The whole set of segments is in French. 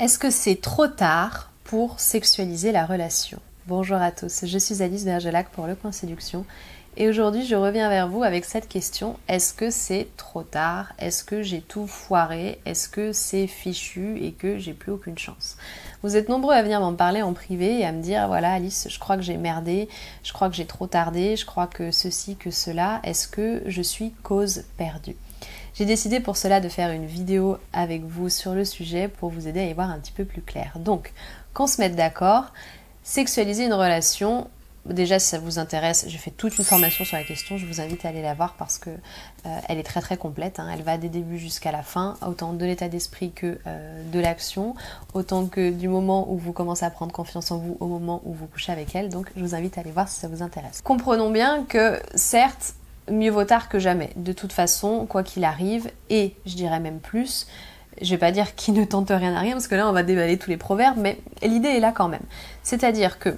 Est-ce que c'est trop tard pour sexualiser la relation? Bonjour à tous, je suis Alice Bergelac pour Le Coin Séduction et aujourd'hui je reviens vers vous avec cette question: est-ce que c'est trop tard? Est-ce que j'ai tout foiré? Est-ce que c'est fichu et que j'ai plus aucune chance? Vous êtes nombreux à venir m'en parler en privé et à me dire: voilà Alice, je crois que j'ai merdé, je crois que j'ai trop tardé, je crois que ceci, que cela, est-ce que je suis cause perdue? J'ai décidé pour cela de faire une vidéo avec vous sur le sujet pour vous aider à y voir un petit peu plus clair. Donc, qu'on se mette d'accord, sexualiser une relation, déjà si ça vous intéresse, j'ai fait toute une formation sur la question, je vous invite à aller la voir parce que elle est très très complète, hein. Elle va des débuts jusqu'à la fin, autant de l'état d'esprit que de l'action, autant que du moment où vous commencez à prendre confiance en vous au moment où vous couchez avec elle, donc je vous invite à aller voir si ça vous intéresse. Comprenons bien que certes, mieux vaut tard que jamais. De toute façon, quoi qu'il arrive, et je dirais même plus, je vais pas dire qui ne tente rien à rien, parce que là on va déballer tous les proverbes, mais l'idée est là quand même. C'est-à-dire que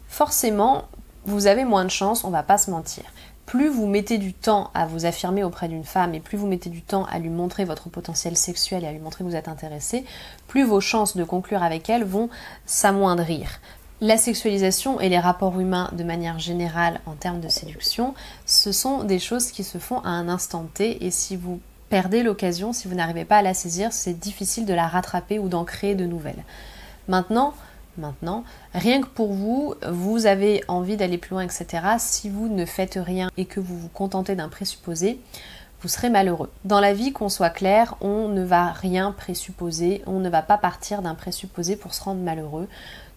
forcément, vous avez moins de chance, on va pas se mentir. Plus vous mettez du temps à vous affirmer auprès d'une femme et plus vous mettez du temps à lui montrer votre potentiel sexuel et à lui montrer que vous êtes intéressé, plus vos chances de conclure avec elle vont s'amoindrir. La sexualisation et les rapports humains de manière générale en termes de séduction, ce sont des choses qui se font à un instant T et si vous perdez l'occasion, si vous n'arrivez pas à la saisir, c'est difficile de la rattraper ou d'en créer de nouvelles. Maintenant, rien que pour vous, vous avez envie d'aller plus loin, etc. Si vous ne faites rien et que vous vous contentez d'un présupposé, vous serez malheureux. Dans la vie, qu'on soit clair, on ne va rien présupposer, on ne va pas partir d'un présupposé pour se rendre malheureux.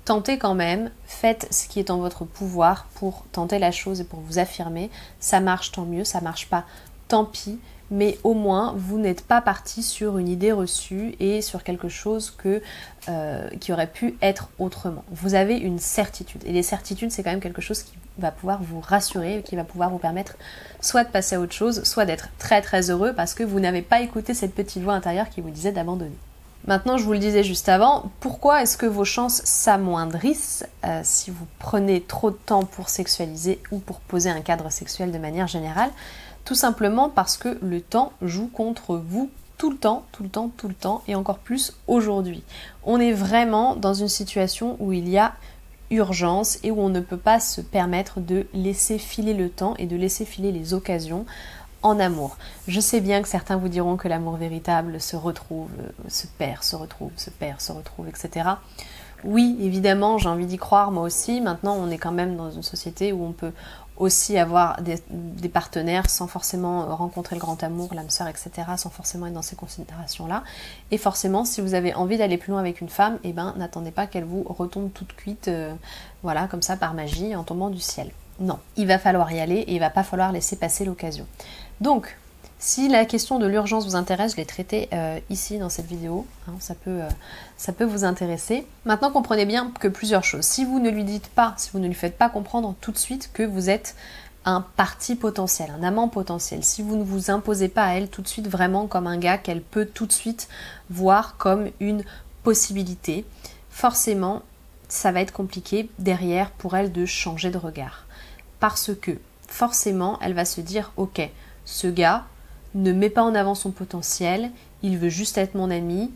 Tentez quand même, faites ce qui est en votre pouvoir pour tenter la chose et pour vous affirmer. Ça marche, tant mieux, ça marche pas, tant pis, mais au moins vous n'êtes pas parti sur une idée reçue et sur quelque chose qui aurait pu être autrement. Vous avez une certitude, et les certitudes c'est quand même quelque chose qui va pouvoir vous rassurer, qui va pouvoir vous permettre soit de passer à autre chose, soit d'être très très heureux parce que vous n'avez pas écouté cette petite voix intérieure qui vous disait d'abandonner. Maintenant, je vous le disais juste avant, pourquoi est-ce que vos chances s'amoindrissent si vous prenez trop de temps pour sexualiser ou pour poser un cadre sexuel de manière générale? Tout simplement parce que le temps joue contre vous tout le temps, et encore plus aujourd'hui. On est vraiment dans une situation où il y a urgence et où on ne peut pas se permettre de laisser filer le temps et de laisser filer les occasions en amour. Je sais bien que certains vous diront que l'amour véritable se retrouve, se perd, se retrouve, se perd, se retrouve, etc. Oui, évidemment, j'ai envie d'y croire, moi aussi. Maintenant, on est quand même dans une société où on peut aussi avoir des partenaires sans forcément rencontrer le grand amour, l'âme sœur, etc., sans forcément être dans ces considérations-là. Et forcément, si vous avez envie d'aller plus loin avec une femme, eh ben, n'attendez pas qu'elle vous retombe toute cuite, voilà, comme ça, par magie, en tombant du ciel. Non, il va falloir y aller et il va pas falloir laisser passer l'occasion. Donc, si la question de l'urgence vous intéresse, je l'ai traitée ici dans cette vidéo, hein, ça peut vous intéresser. Maintenant, comprenez bien que plusieurs choses. Si vous ne lui dites pas, si vous ne lui faites pas comprendre tout de suite que vous êtes un parti potentiel, un amant potentiel, si vous ne vous imposez pas à elle tout de suite vraiment comme un gars qu'elle peut tout de suite voir comme une possibilité, forcément, ça va être compliqué derrière pour elle de changer de regard. Parce que forcément, elle va se dire « Ok, ce gars ne met pas en avant son potentiel, il veut juste être mon ami,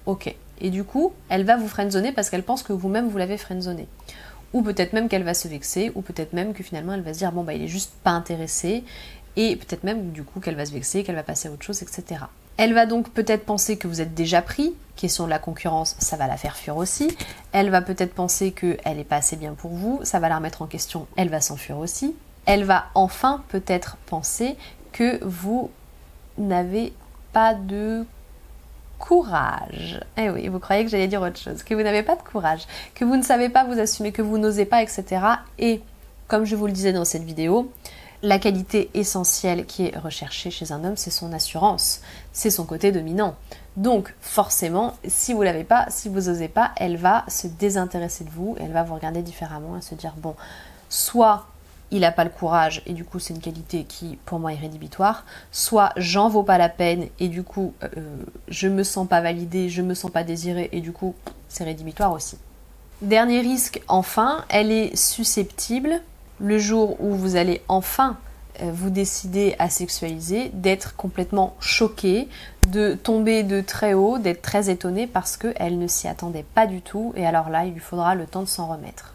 ok. » Et du coup, elle va vous friendzoner parce qu'elle pense que vous-même vous l'avez friendzoné. Ou peut-être même qu'elle va se vexer, ou peut-être même que finalement elle va se dire « Bon, bah il est juste pas intéressé », et peut-être même du coup qu'elle va se vexer, qu'elle va passer à autre chose, etc. Elle va donc peut-être penser que vous êtes déjà pris, question de la concurrence, ça va la faire fuir aussi. Elle va peut-être penser qu'elle n'est pas assez bien pour vous, ça va la remettre en question, elle va s'enfuir aussi. Elle va enfin peut-être penser que vous n'avez pas de courage. Eh oui, vous croyez que j'allais dire autre chose, que vous n'avez pas de courage, que vous ne savez pas vous assumer, que vous n'osez pas, etc. Et comme je vous le disais dans cette vidéo, la qualité essentielle qui est recherchée chez un homme, c'est son assurance, c'est son côté dominant. Donc forcément, si vous l'avez pas, si vous n'osez pas, elle va se désintéresser de vous, elle va vous regarder différemment et se dire bon, soit il n'a pas le courage et du coup c'est une qualité qui pour moi est rédhibitoire, soit j'en vaux pas la peine et du coup je me sens pas validée, je me sens pas désirée et du coup c'est rédhibitoire aussi. Dernier risque, enfin, elle est susceptible le jour où vous allez enfin vous décidez à sexualiser, d'être complètement choquée, de tomber de très haut, d'être très étonnée parce qu'elle ne s'y attendait pas du tout et alors là, il lui faudra le temps de s'en remettre.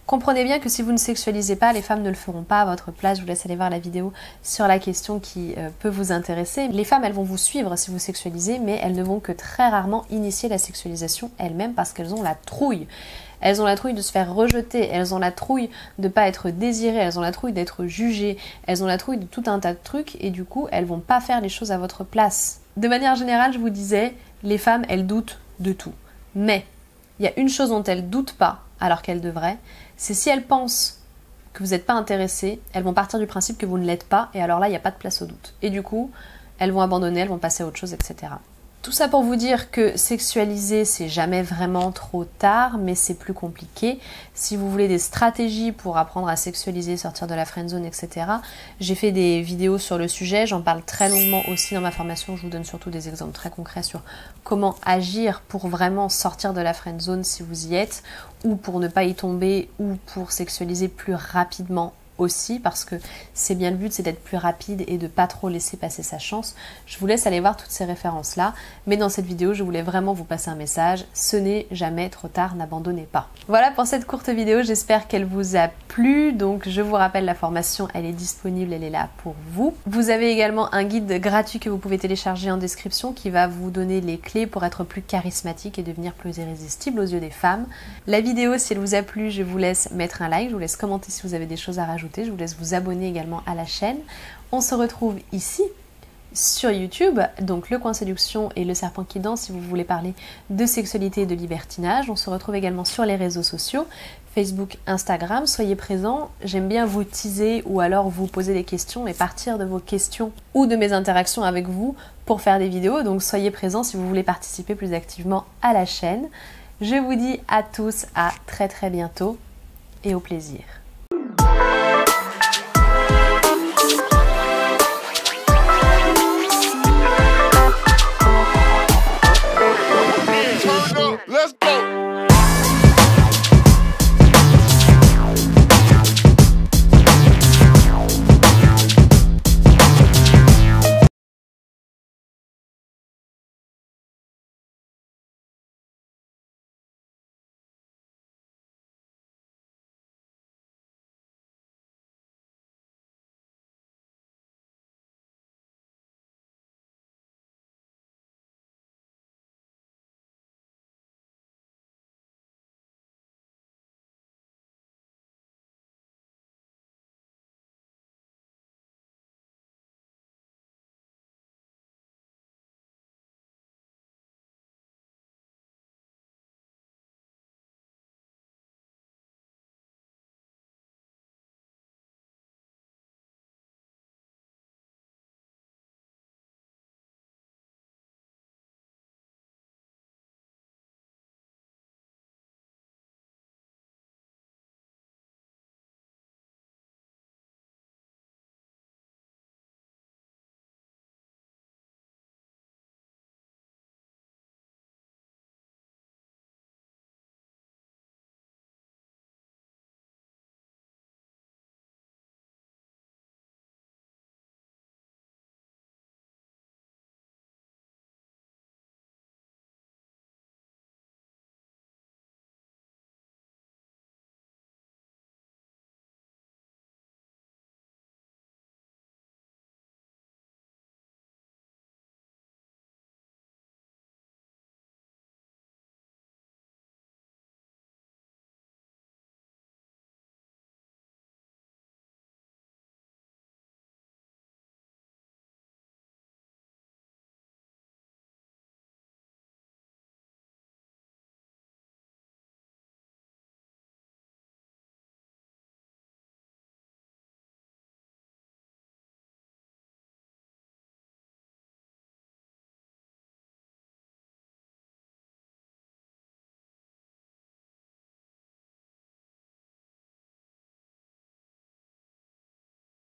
Comprenez bien que si vous ne sexualisez pas, les femmes ne le feront pas à votre place. Je vous laisse aller voir la vidéo sur la question qui peut vous intéresser. Les femmes, elles vont vous suivre si vous sexualisez, mais elles ne vont que très rarement initier la sexualisation elles-mêmes parce qu'elles ont la trouille. Elles ont la trouille de se faire rejeter, elles ont la trouille de ne pas être désirées, elles ont la trouille d'être jugées, elles ont la trouille de tout un tas de trucs et du coup, elles vont pas faire les choses à votre place. De manière générale, je vous disais, les femmes, elles doutent de tout. Mais il y a une chose dont elles doutent pas, alors qu'elles devraient, c'est si elles pensent que vous n'êtes pas intéressé, elles vont partir du principe que vous ne l'êtes pas, et alors là, il n'y a pas de place au doute. Et du coup, elles vont abandonner, elles vont passer à autre chose, etc. Tout ça pour vous dire que sexualiser, c'est jamais vraiment trop tard, mais c'est plus compliqué. Si vous voulez des stratégies pour apprendre à sexualiser, sortir de la friendzone, etc., j'ai fait des vidéos sur le sujet, j'en parle très longuement aussi dans ma formation, je vous donne surtout des exemples très concrets sur comment agir pour vraiment sortir de la friendzone si vous y êtes, ou pour ne pas y tomber, ou pour sexualiser plus rapidement aussi, parce que c'est bien le but, c'est d'être plus rapide et de pas trop laisser passer sa chance. Je vous laisse aller voir toutes ces références là, mais dans cette vidéo je voulais vraiment vous passer un message, ce n'est jamais trop tard, n'abandonnez pas. Voilà pour cette courte vidéo, j'espère qu'elle vous a plu. Donc je vous rappelle, la formation elle est disponible, elle est là pour vous. Vous avez également un guide gratuit que vous pouvez télécharger en description qui va vous donner les clés pour être plus charismatique et devenir plus irrésistible aux yeux des femmes. La vidéo, si elle vous a plu, je vous laisse mettre un like, je vous laisse commenter si vous avez des choses à rajouter. Je vous laisse vous abonner également à la chaîne. On se retrouve ici sur YouTube, donc Le Coin Séduction et Le Serpent qui danse si vous voulez parler de sexualité et de libertinage. On se retrouve également sur les réseaux sociaux, Facebook, Instagram. Soyez présents, j'aime bien vous teaser ou alors vous poser des questions et partir de vos questions ou de mes interactions avec vous pour faire des vidéos. Donc soyez présents si vous voulez participer plus activement à la chaîne. Je vous dis à tous à très très bientôt et au plaisir. Let's go.